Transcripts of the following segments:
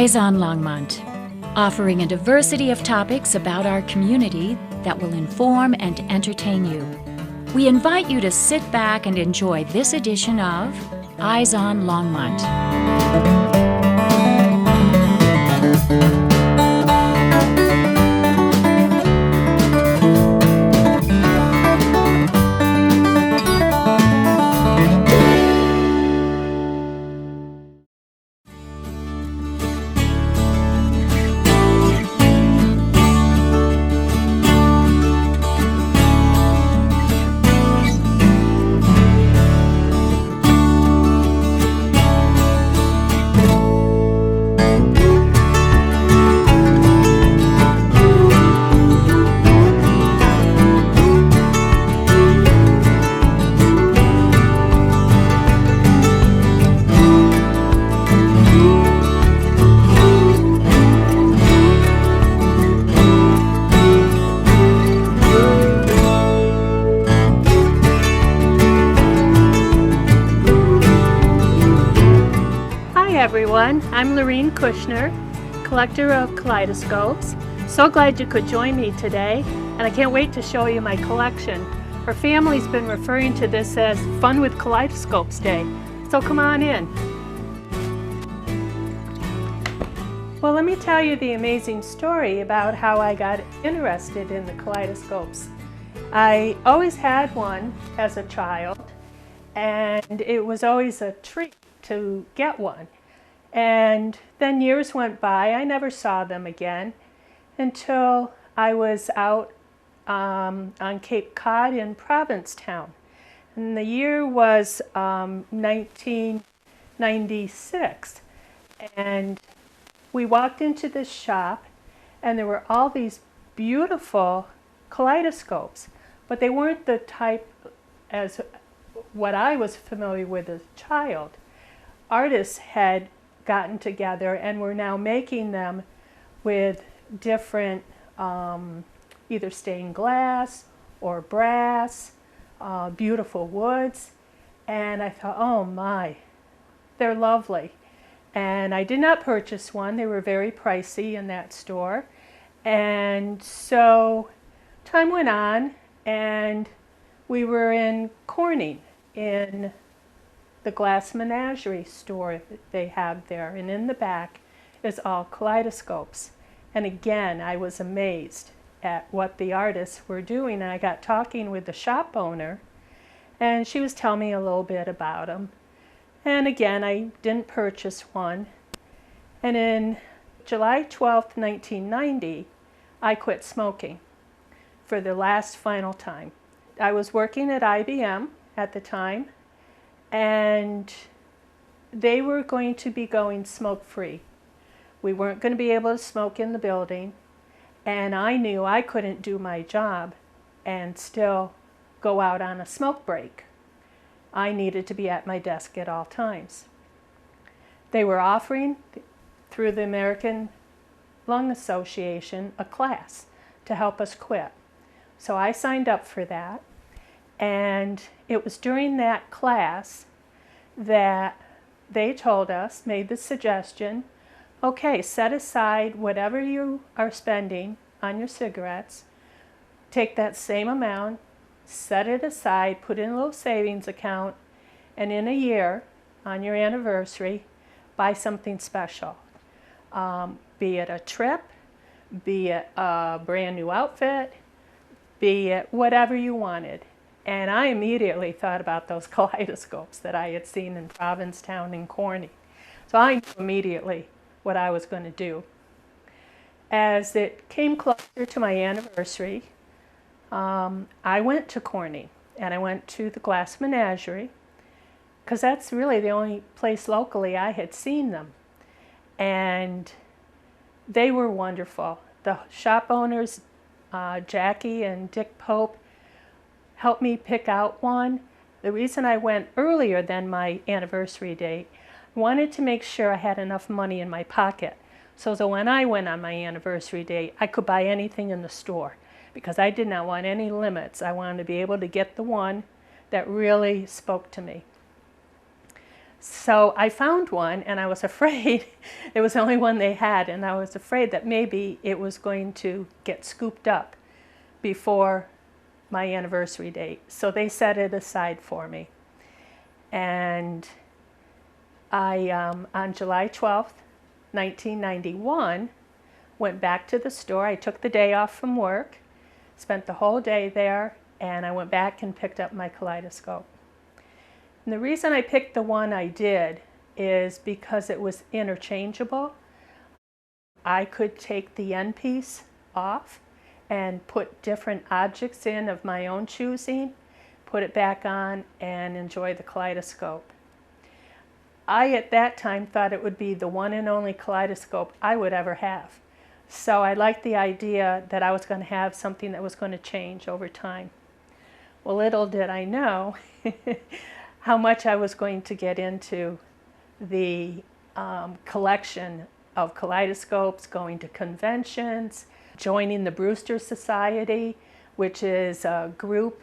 Eyes on Longmont, offering a diversity of topics about our community that will inform and entertain you. We invite you to sit back and enjoy this edition of Eyes on Longmont. Everyone, I'm Lorene Kushner, collector of kaleidoscopes. So glad you could join me today, and I can't wait to show you my collection. Our family's been referring to this as Fun with Kaleidoscopes Day, so come on in. Well, let me tell you the amazing story about how I got interested in the kaleidoscopes. I always had one as a child, and it was always a treat to get one. And then years went by. I never saw them again until I was out on Cape Cod in Provincetown. And the year was 1996. And we walked into this shop, and there were all these beautiful kaleidoscopes, but they weren't the type as what I was familiar with as a child. Artists had gotten together and were now making them with different either stained glass or brass, beautiful woods, and I thought, oh my, they're lovely. And I did not purchase one. They were very pricey in that store. And so time went on, and we were in Corning in the glass menagerie store that they have there, and in the back is all kaleidoscopes. And again, I was amazed at what the artists were doing, and I got talking with the shop owner, and she was telling me a little bit about them. And again, I didn't purchase one. And in July 12th, 1990, I quit smoking for the last final time. I was working at IBM at the time, and they were going to be going smoke-free. We weren't going to be able to smoke in the building, and I knew I couldn't do my job and still go out on a smoke break. I needed to be at my desk at all times. They were offering, through the American Lung Association, a class to help us quit. So I signed up for that. And it was during that class that they told us, made the suggestion, okay, set aside whatever you are spending on your cigarettes, take that same amount, set it aside, put in a little savings account, and in a year, on your anniversary, buy something special. Be it a trip, be it a brand new outfit, be it whatever you wanted. And I immediately thought about those kaleidoscopes that I had seen in Provincetown and Corning. So I knew immediately what I was going to do. As it came closer to my anniversary, I went to Corning, and I went to the Glass Menagerie, because that's really the only place locally I had seen them. And they were wonderful. The shop owners, Jackie and Dick Pope, helped me pick out one. The reason I went earlier than my anniversary date, I wanted to make sure I had enough money in my pocket so that when I went on my anniversary date, I could buy anything in the store, because I did not want any limits. I wanted to be able to get the one that really spoke to me. So I found one, and I was afraid it was the only one they had, and I was afraid that maybe it was going to get scooped up before my anniversary date. So they set it aside for me. And I, on July 12th, 1991, went back to the store. I took the day off from work, spent the whole day there, and I went back and picked up my kaleidoscope. And the reason I picked the one I did is because it was interchangeable. I could take the end piece off and put different objects in of my own choosing, put it back on, and enjoy the kaleidoscope. I, at that time, thought it would be the one and only kaleidoscope I would ever have. So I liked the idea that I was going to have something that was going to change over time. Well, little did I know how much I was going to get into the collection of kaleidoscopes, going to conventions, joining the Brewster Society, which is a group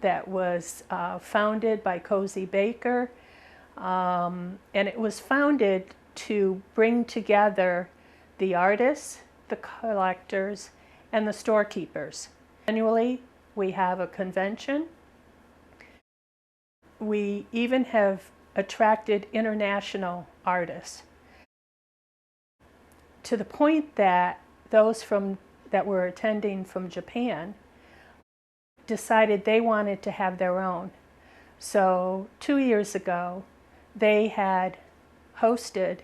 that was founded by Cozy Baker. And it was founded to bring together the artists, the collectors, and the storekeepers. Annually, we have a convention. We even have attracted international artists, to the point that those that were attending from Japan decided they wanted to have their own. So 2 years ago, they had hosted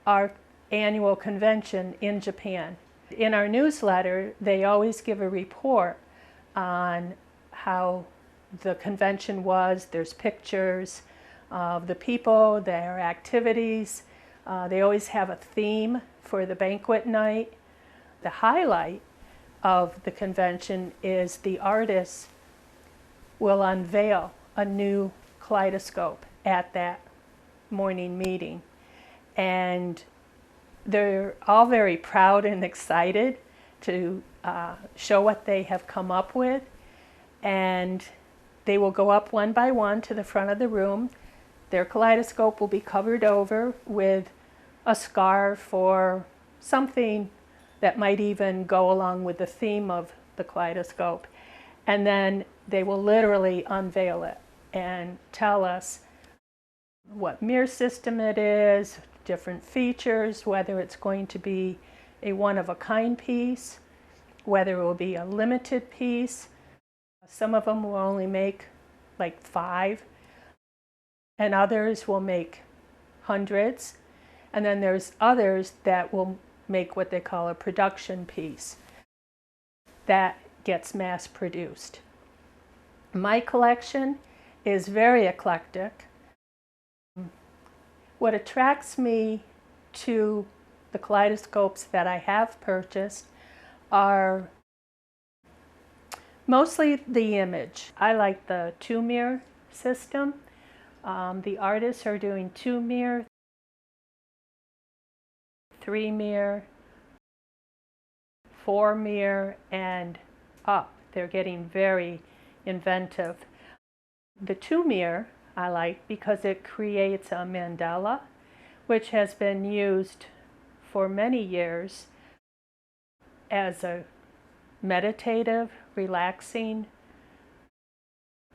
our annual convention in Japan. In our newsletter, they always give a report on how the convention was. There's pictures of the people, their activities. They always have a theme for the banquet night. The highlight of the convention is the artists will unveil a new kaleidoscope at that morning meeting. And they're all very proud and excited to show what they have come up with. And they will go up one by one to the front of the room. Their kaleidoscope will be covered over with a scarf or something that might even go along with the theme of the kaleidoscope. And then they will literally unveil it and tell us what mirror system it is, different features, whether it's going to be a one-of-a-kind piece, whether it will be a limited piece. Some of them will only make like 5, and others will make hundreds. And then there's others that will make what they call a production piece that gets mass produced. My collection is very eclectic. What attracts me to the kaleidoscopes that I have purchased are mostly the image. I like the 2-mirror system. The artists are doing 2-mirror, 3-mirror, 4-mirror, and up. They're getting very inventive. The 2-mirror I like because it creates a mandala, which has been used for many years as a meditative, relaxing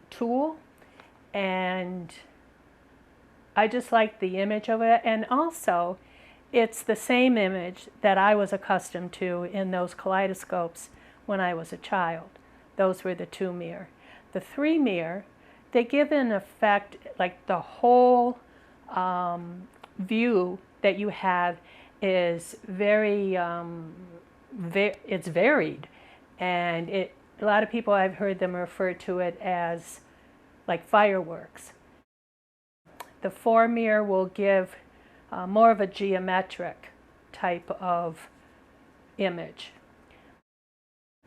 tool. And I just like the image of it. And also, it's the same image that I was accustomed to in those kaleidoscopes when I was a child. Those were the 2-mirror. The 3-mirror, they give an effect like the whole view that you have is very, it's varied. And a lot of people, I've heard them refer to it as like fireworks. The 4-mirror will give more of a geometric type of image.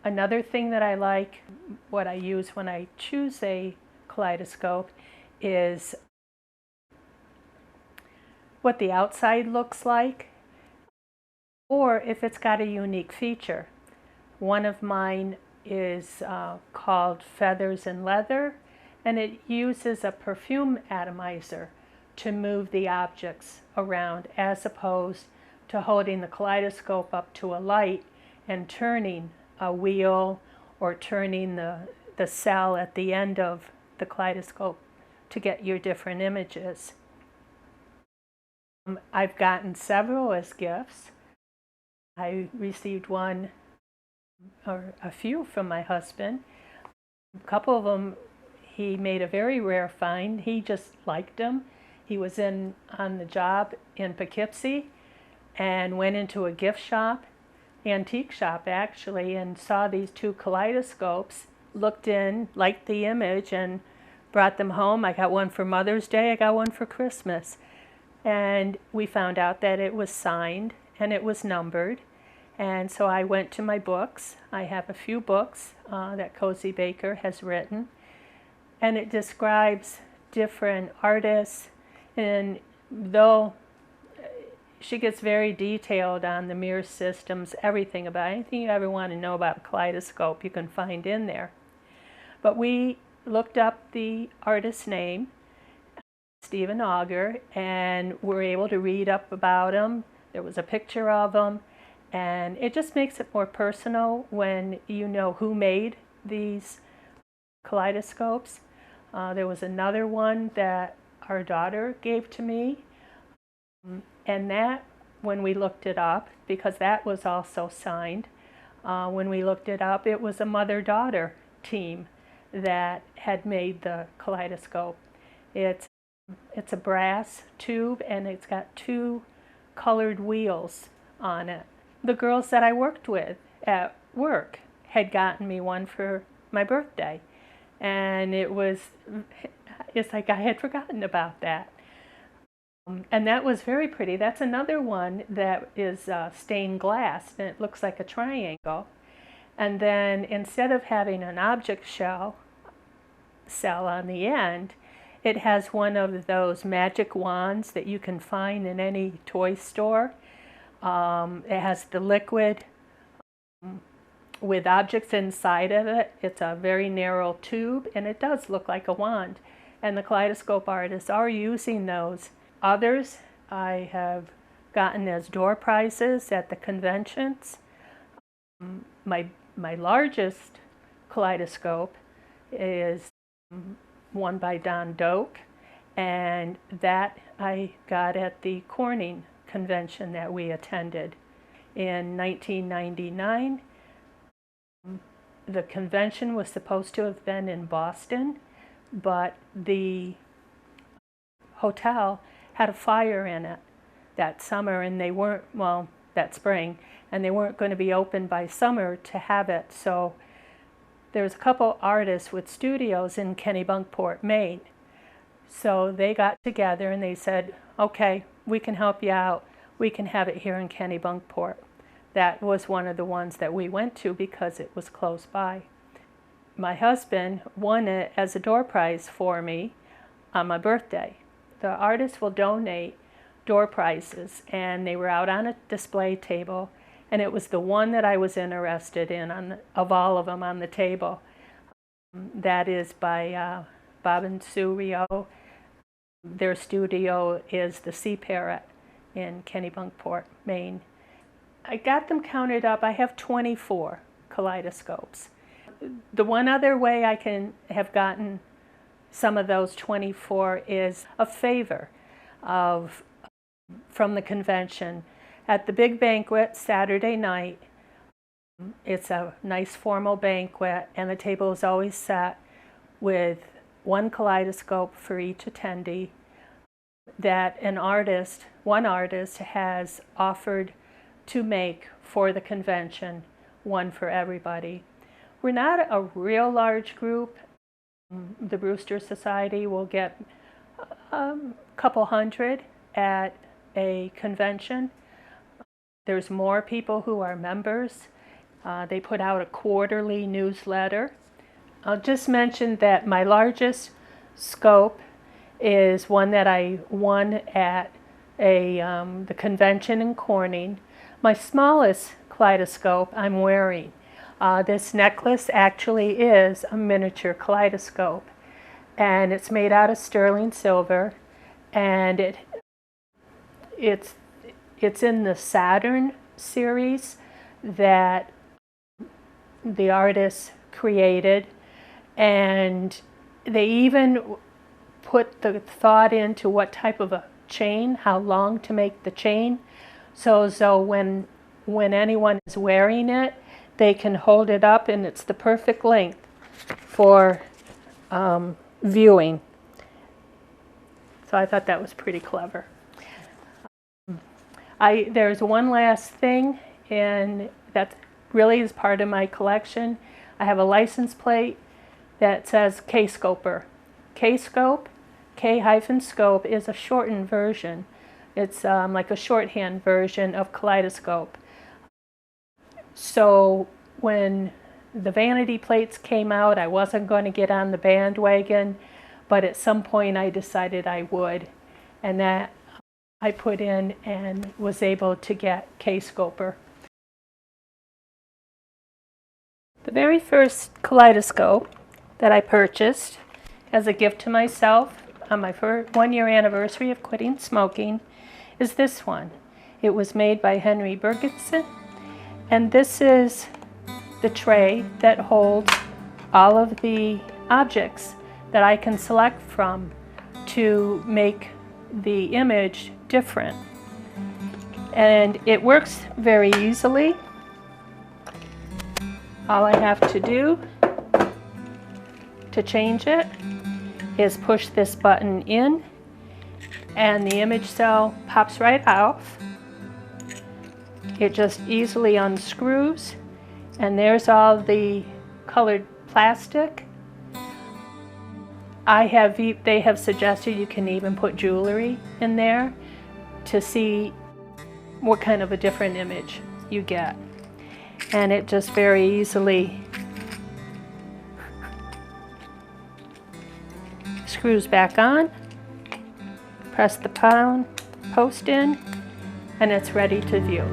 Another thing that I like, what I use when I choose a kaleidoscope, is what the outside looks like, or if it's got a unique feature. One of mine is called Feathers and Leather, and it uses a perfume atomizer to move the objects around, as opposed to holding the kaleidoscope up to a light and turning a wheel or turning the cell at the end of the kaleidoscope to get your different images. I've gotten several as gifts. I received one or a few from my husband. A couple of them, he made a very rare find. He just liked them. He was on the job in Poughkeepsie and went into a gift shop, antique shop actually, and saw these two kaleidoscopes, looked in, liked the image, and brought them home. I got one for Mother's Day, I got one for Christmas. And we found out that it was signed and it was numbered. And so I went to my books. I have a few books that Cozy Baker has written. And it describes different artists. And though she gets very detailed on the mirror systems, everything about anything you ever want to know about a kaleidoscope, you can find in there. But we looked up the artist's name, Stephen Auger, and were able to read up about him. There was a picture of him, and it just makes it more personal when you know who made these kaleidoscopes. There was another one that our daughter gave to me, and that, when we looked it up, because that was also signed, when we looked it up, it was a mother-daughter team that had made the kaleidoscope. It's a brass tube, and it's got two colored wheels on it. The girls that I worked with at work had gotten me one for my birthday, and it's like I had forgotten about that. And that was very pretty. That's another one that is stained glass, and it looks like a triangle. And then instead of having an object cell on the end, it has one of those magic wands that you can find in any toy store. It has the liquid with objects inside of it. It's a very narrow tube, and it does look like a wand. And the kaleidoscope artists are using those. Others I have gotten as door prizes at the conventions. My largest kaleidoscope is one by Don Doak, and that I got at the Corning convention that we attended in 1999. The convention was supposed to have been in Boston, but the hotel had a fire in it that summer, and they weren't, well, that spring, and they weren't going to be open by summer to have it. So there's a couple artists with studios in Kennebunkport, Maine. So they got together and they said, okay, we can help you out. We can have it here in Kennebunkport. That was one of the ones that we went to because it was close by. My husband won it as a door prize for me on my birthday. The artists will donate door prizes, and they were out on a display table, and it was the one that I was interested in of all of them on the table. That is by Bob and Sue Rio. Their studio is the Sea Parrot in Kennebunkport, Maine. I got them counted up. I have 24 kaleidoscopes. The one other way I can have gotten some of those 24 is a favor from the convention. At the big banquet Saturday night, it's a nice formal banquet, and the table is always set with one kaleidoscope for each attendee that one artist has offered to make for the convention, one for everybody. We're not a real large group. The Brewster Society will get a couple hundred at a convention. There's more people who are members. They put out a quarterly newsletter. I'll just mention that my largest scope is one that I won at the convention in Corning. My smallest kaleidoscope I'm wearing. This necklace actually is a miniature kaleidoscope, and it's made out of sterling silver, and it's in the Saturn series that the artist created, and they even put the thought into what type of a chain, how long to make the chain, so when anyone is wearing it, they can hold it up and it's the perfect length for viewing. So I thought that was pretty clever. There's one last thing, and that really is part of my collection. I have a license plate that says K-Scoper. K-Scope, K-Scope, is a shortened version. It's like a shorthand version of Kaleidoscope. So when the vanity plates came out, I wasn't going to get on the bandwagon, but at some point I decided I would, and that I put in and was able to get K-Scoper. The very first kaleidoscope that I purchased as a gift to myself on my 1-year anniversary of quitting smoking is this one. It was made by Henry Bergensen, and this is the tray that holds all of the objects that I can select from to make the image different. And it works very easily. All I have to do to change it is push this button in, and the image cell pops right off. It just easily unscrews, and there's all the colored plastic. They have suggested you can even put jewelry in there to see what kind of a different image you get. And it just very easily screws back on, press the post in, and it's ready to view.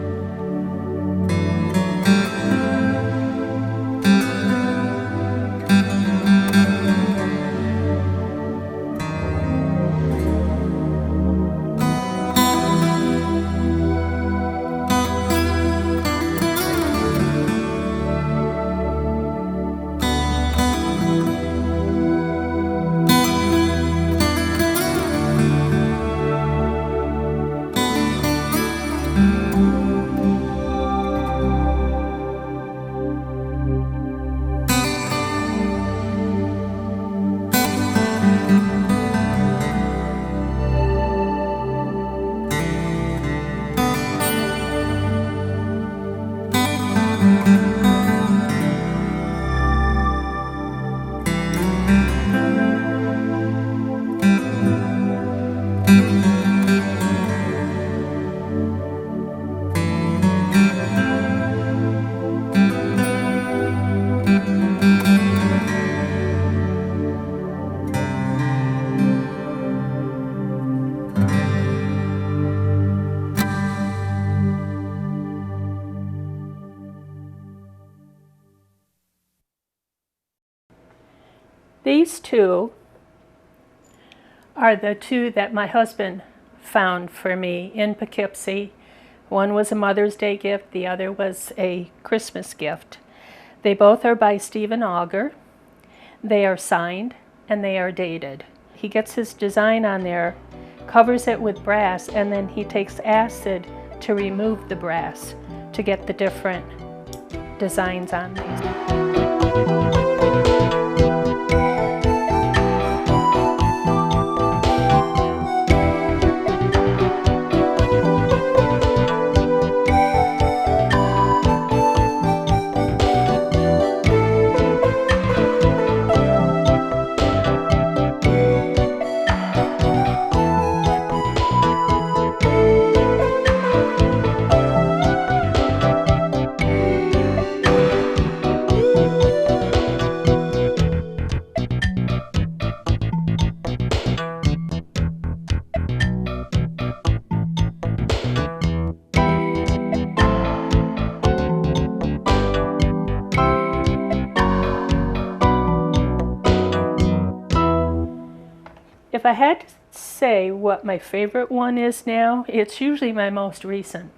These two are the two that my husband found for me in Poughkeepsie. One was a Mother's Day gift, the other was a Christmas gift. They both are by Stephen Auger. They are signed and they are dated. He gets his design on there, covers it with brass, and then he takes acid to remove the brass to get the different designs on these. If I had to say what my favorite one is now. It's usually my most recent,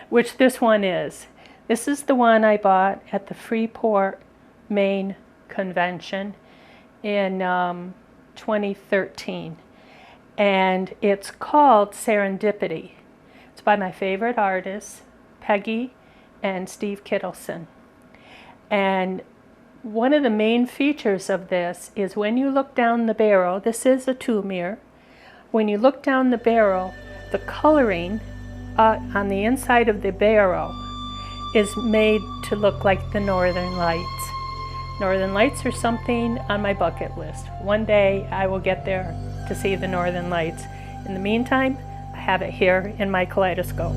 which this one is. This is the one I bought at the Freeport, Maine convention in 2013. And it's called Serendipity. It's by my favorite artists, Peggy and Steve Kittleson. And one of the main features of this is when you look down the barrel, this is a 2-mirror, when you look down the barrel, the coloring on the inside of the barrel is made to look like the Northern Lights. Northern Lights are something on my bucket list. One day I will get there to see the Northern Lights. In the meantime, I have it here in my kaleidoscope.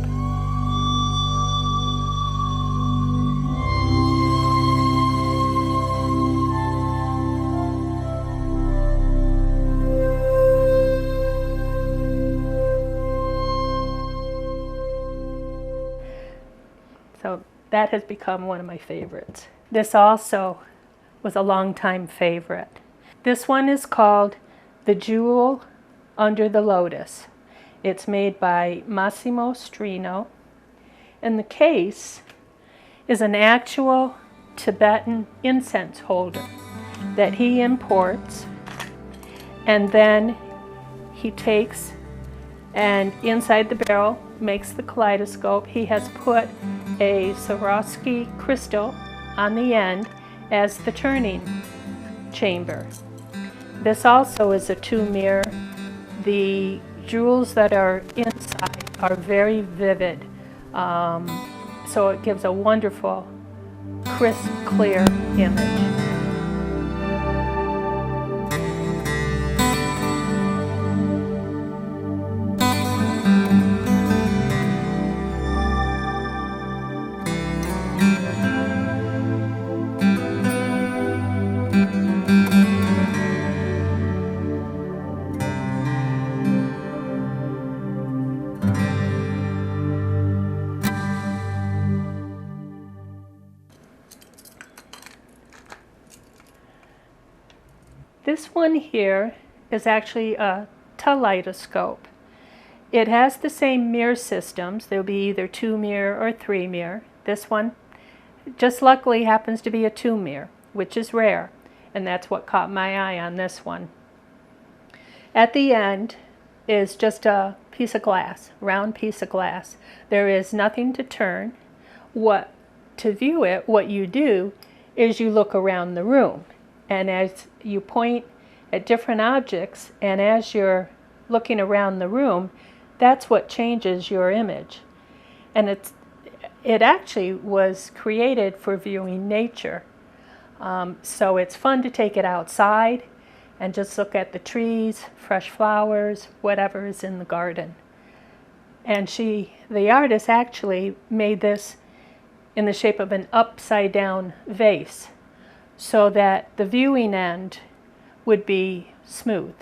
So that has become one of my favorites. This also was a long-time favorite. This one is called The Jewel Under the Lotus. It's made by Massimo Strino, and the case is an actual Tibetan incense holder that he imports, and then he takes and inside the barrel makes the kaleidoscope. He has put a Swarovski crystal on the end as the turning chamber. This also is a 2-mirror. The jewels that are inside are very vivid, so it gives a wonderful, crisp, clear image. This one here is actually a kaleidoscope. It has the same mirror systems. There'll be either 2-mirror or 3-mirror. This one just luckily happens to be a 2-mirror, which is rare, and that's what caught my eye on this one. At the end is just a piece of glass, round piece of glass. There is nothing to turn. To view it, what you do is you look around the room. And as you point at different objects, and as you're looking around the room, that's what changes your image. And it actually was created for viewing nature. So it's fun to take it outside and just look at the trees, fresh flowers, whatever is in the garden. And the artist actually made this in the shape of an upside down vase, so that the viewing end would be smooth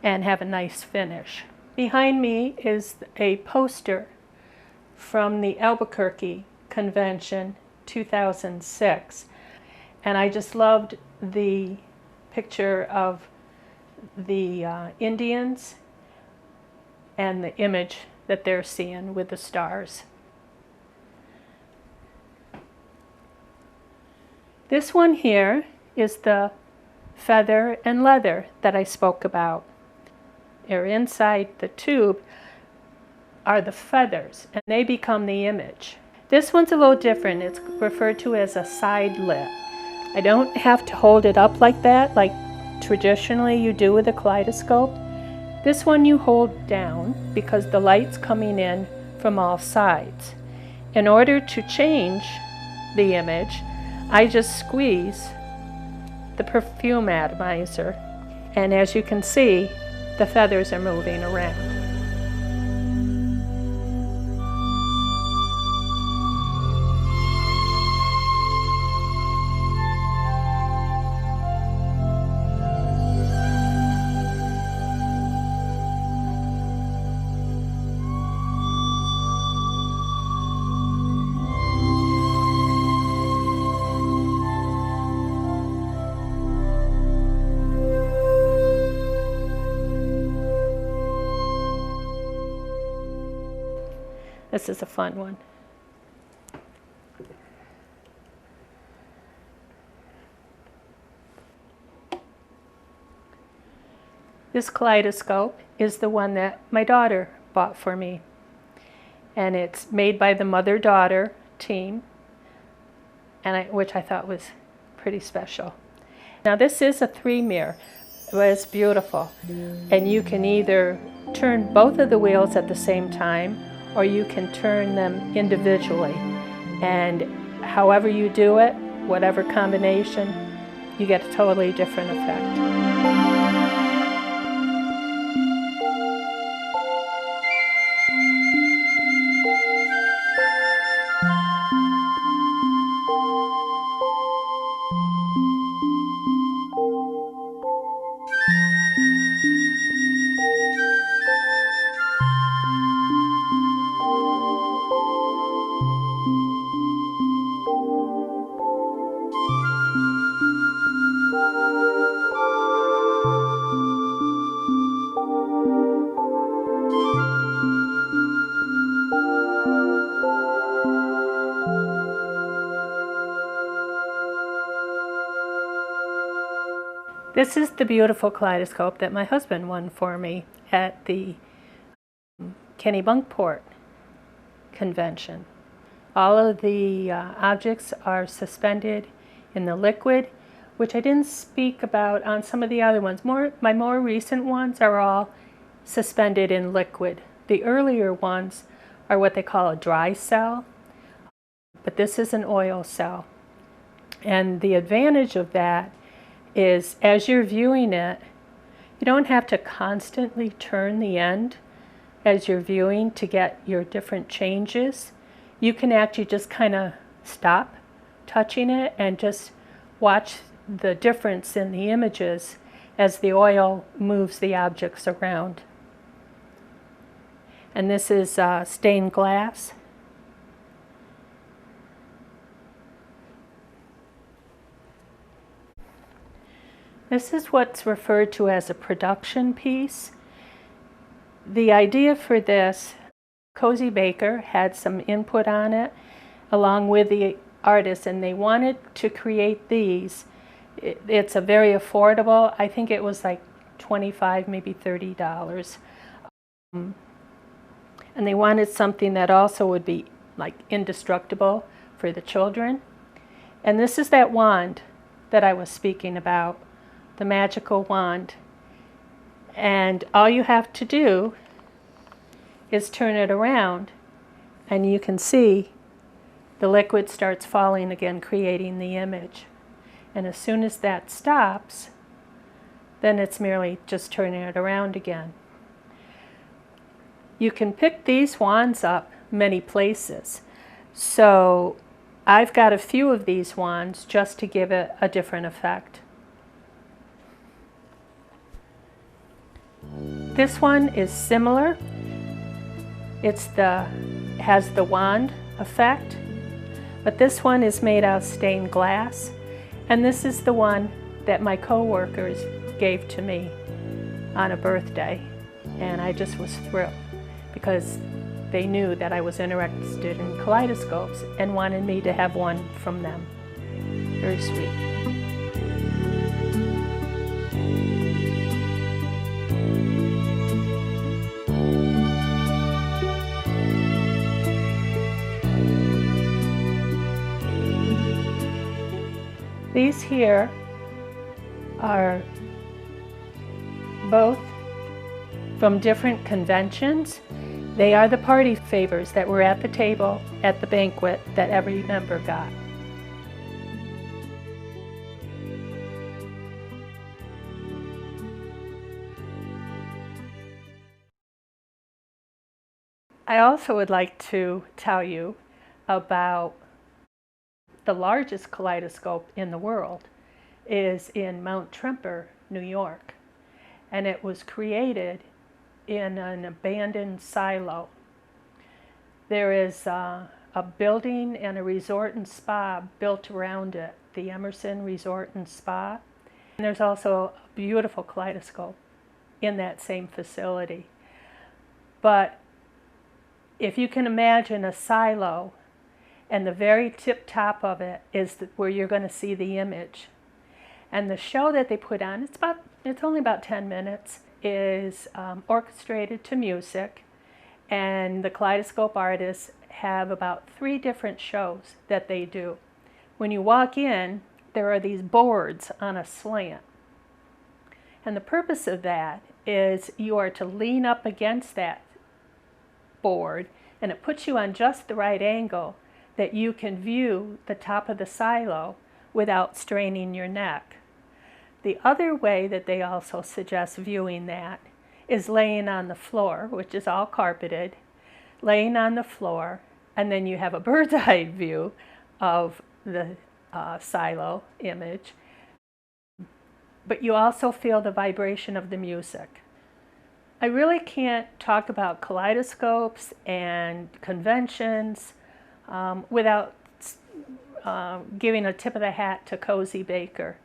and have a nice finish. Behind me is a poster from the Albuquerque Convention 2006, and I just loved the picture of the Indians and the image that they're seeing with the stars. This one here is the feather and leather that I spoke about. Or inside the tube are the feathers, and they become the image. This one's a little different. It's referred to as a side lit. I don't have to hold it up like that, like traditionally you do with a kaleidoscope. This one you hold down because the light's coming in from all sides. In order to change the image, I just squeeze the perfume atomizer, and as you can see, the feathers are moving around. This is a fun one. This kaleidoscope is the one that my daughter bought for me. And it's made by the mother-daughter team, which I thought was pretty special. Now this is a 3-mirror, but it's beautiful. And you can either turn both of the wheels at the same time, or you can turn them individually. And however you do it, whatever combination, you get a totally different effect. This is the beautiful kaleidoscope that my husband won for me at the Kennebunkport convention. All of the objects are suspended in the liquid, which I didn't speak about on some of the other ones. My more recent ones are all suspended in liquid. The earlier ones are what they call a dry cell, but this is an oil cell. And the advantage of that is as you're viewing it, you don't have to constantly turn the end as you're viewing to get your different changes. You can actually just kind of stop touching it and just watch the difference in the images as the oil moves the objects around. And this is stained glass. This is what's referred to as a production piece. The idea for this, Cozy Baker had some input on it along with the artist, and they wanted to create these. It's a very affordable, I think it was like $25, maybe $30. And they wanted something that also would be like indestructible for the children. And this is that wand that I was speaking about, the magical wand. And all you have to do is turn it around, and you can see the liquid starts falling again, creating the image. And as soon as that stops, then it's merely just turning it around again. You can pick these wands up many places. So I've got a few of these wands just to give it a different effect. This one is similar. Has the wand effect, but this one is made out of stained glass, and this is the one that my co-workers gave to me on a birthday, and I just was thrilled because they knew that I was interested in kaleidoscopes and wanted me to have one from them. Very sweet. These here are both from different conventions. They are the party favors that were at the table at the banquet that every member got. I also would like to tell you about the largest kaleidoscope in the world. Is in Mount Tremper, New York, and it was created in an abandoned silo. There is a building and a resort and spa built around it, the Emerson Resort and Spa. And there's also a beautiful kaleidoscope in that same facility. But If you can imagine a silo, and the very tip top of it is where you're going to see the image. And the show that they put on, it's only about 10 minutes, is orchestrated to music, and the Kaleidoscope artists have about 3 different shows that they do. When you walk in, there are these boards on a slant. And the purpose of that is you are to lean up against that board, and it puts you on just the right angle that you can view the top of the silo without straining your neck. The other way that they also suggest viewing that is laying on the floor, which is all carpeted, laying on the floor, and then you have a bird's eye view of the silo image, but you also feel the vibration of the music. I really can't talk about kaleidoscopes and conventions without giving a tip of the hat to Cozy Baker.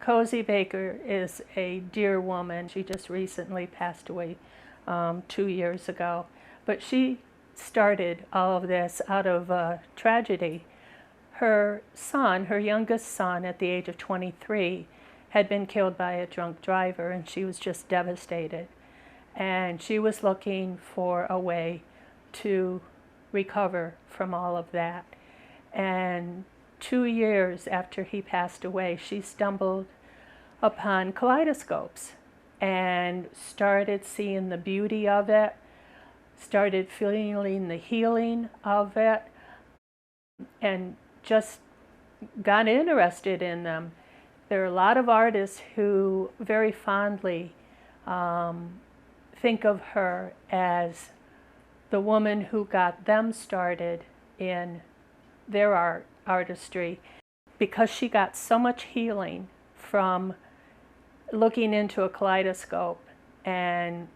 Cozy Baker is a dear woman. She just recently passed away 2 years ago, but she started all of this out of tragedy. Her son, her youngest son, at the age of 23, had been killed by a drunk driver, and she was just devastated. And she was looking for a way to recover from all of that. And 2 years after he passed away, she stumbled upon kaleidoscopes and started seeing the beauty of it, started feeling the healing of it, and just got interested in them. There are a lot of artists who very fondly think of her as the woman who got them started in their artistry, because she got so much healing from looking into a kaleidoscope and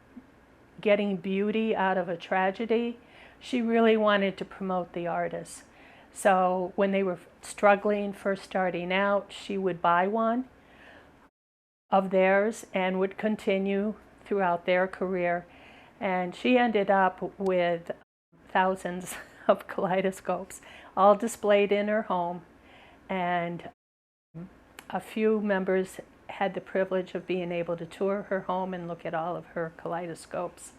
getting beauty out of a tragedy. She really wanted to promote the artists. So when they were struggling, first starting out, she would buy one of theirs and would continue throughout their career. And she ended up with thousands of kaleidoscopes, all displayed in her home. And a few members had the privilege of being able to tour her home and look at all of her kaleidoscopes.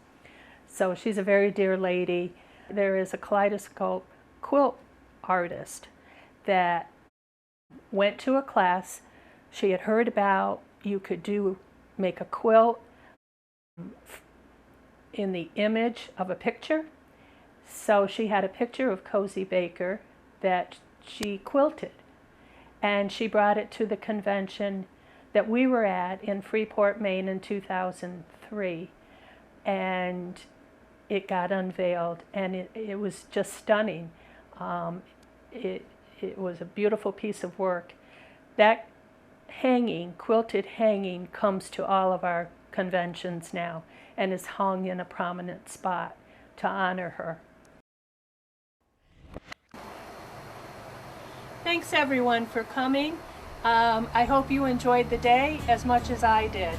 So she's a very dear lady. There is a kaleidoscope quilt artist that went to a class. She had heard about you could make a quilt in the image of a picture. So she had a picture of Cozy Baker that she quilted, and she brought it to the convention that we were at in Freeport, Maine in 2003, and it got unveiled, and it was just stunning. It was a beautiful piece of work. That quilted hanging, comes to all of our conventions now and is hung in a prominent spot to honor her. Thanks everyone for coming. I hope you enjoyed the day as much as I did.